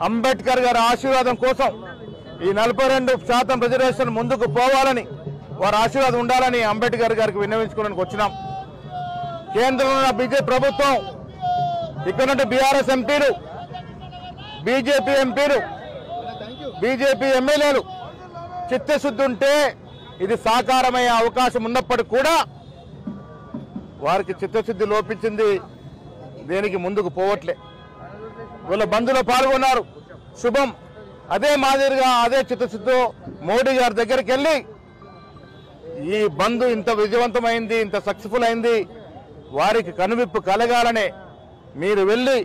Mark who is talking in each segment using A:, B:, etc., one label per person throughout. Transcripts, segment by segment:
A: అంబేద్కర్ గారి ఆశీర్వాదం కోసం ఈ 42% రిజర్వేషన్ ముందుకు పోవాలని వారి ఆశీర్వాదం ఉండాలని అంబేద్కర్ గారికి విన్నవించుకోవడానికి వచ్చినాం. కేంద్రంలో బీజేపీ ప్రభుత్వం, ఇక్కడ నుండి బీఆర్ఎస్ ఎంపీలు, బీజేపీ ఎంపీలు, బీజేపీ ఎమ్మెల్యేలు చిత్తశుద్ధి ఉంటే ఇది సాకారమయ్యే అవకాశం ఉన్నప్పటికీ కూడా వారికి చిత్తశుద్ధి లోపించింది. దేనికి ముందుకు పోవట్లే. వీళ్ళ బంధులో పాల్గొన్నారు, శుభం. అదే మాదిరిగా అదే చిత్తశుద్ధితో మోడీ గారి దగ్గరికి వెళ్ళి ఈ బంధు ఇంత విజయవంతమైంది, ఇంత సక్సెస్ఫుల్ అయింది, వారికి కనువిప్పు కలగాలనే మీరు వెళ్ళి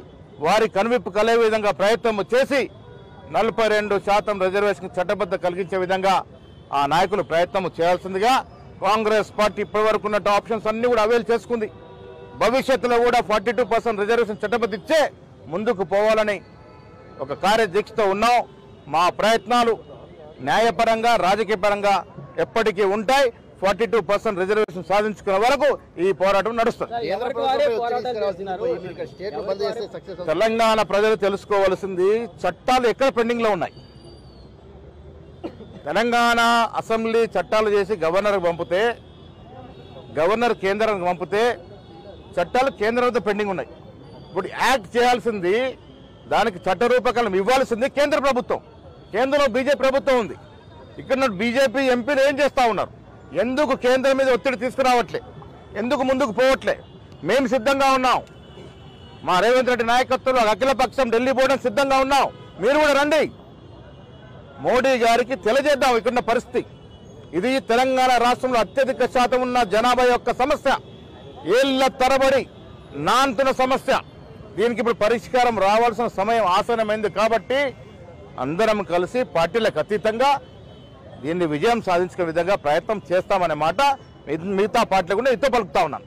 A: వారి కనువిప్పు కలిగే విధంగా ప్రయత్నం చేసి 42% రిజర్వేషన్ చట్టబద్ధ కలిగించే విధంగా ఆ నాయకులు ప్రయత్నం చేయాల్సిందిగా కాంగ్రెస్ పార్టీ ఇప్పటివరకు ఉన్న ఆప్షన్స్ అన్ని కూడా అవైల్ చేసుకుంది. భవిష్యత్తులో కూడా 42% రిజర్వేషన్ చట్టబద్ధ ఇచ్చే ముందుకు పోవాలని ఒక కార్యదీక్షతో ఉన్నాం. మా ప్రయత్నాలు న్యాయపరంగా రాజకీయపరంగా ఎప్పటికీ ఉంటాయి. 42% రిజర్వేషన్ సాధించుకునే వరకు ఈ పోరాటం నడుస్తుంది. తెలంగాణ ప్రజలు తెలుసుకోవాల్సింది చట్టాలు ఎక్కడ పెండింగ్ లో ఉన్నాయి. తెలంగాణ అసెంబ్లీ చట్టాలు చేసి గవర్నర్కి పంపితే, గవర్నర్ కేంద్రానికి పంపితే చట్టాలు కేంద్రంతో పెండింగ్ ఉన్నాయి. ఇప్పుడు యాక్ట్ చేయాల్సింది, దానికి చట్ట రూపకల్పన ఇవ్వాల్సింది కేంద్ర ప్రభుత్వం. కేంద్రంలో బీజేపీ ప్రభుత్వం ఉంది. ఇక్కడ బీజేపీ ఎంపీలు ఏం చేస్తూ ఉన్నారు? ఎందుకు కేంద్రం మీద ఒత్తిడి తీసుకురావట్లే? ఎందుకు ముందుకు పోవట్లే? మేము సిద్ధంగా ఉన్నాం. మా రేవంత్ రెడ్డి నాయకత్వంలో అఖిల పక్షం ఢిల్లీ పోవడం సిద్ధంగా ఉన్నాం. మీరు కూడా రండి. మోడీ గారికి తెలియజేద్దాం ఇక్కడున్న పరిస్థితి. ఇది తెలంగాణ రాష్ట్రంలో అత్యధిక శాతం ఉన్న జనాభా యొక్క సమస్య, ఏళ్ల తరబడి నాంతున్న సమస్య. దీనికి ఇప్పుడు పరిష్కారం రావాల్సిన సమయం ఆసన్నమైంది. కాబట్టి అందరం కలిసి పార్టీలకు అతీతంగా దీన్ని విజయం సాధించుకునే విధంగా ప్రయత్నం చేస్తామనే మాట మిగతా పార్టీలకు కూడా ఇతో పలుకుతా ఉన్నాను.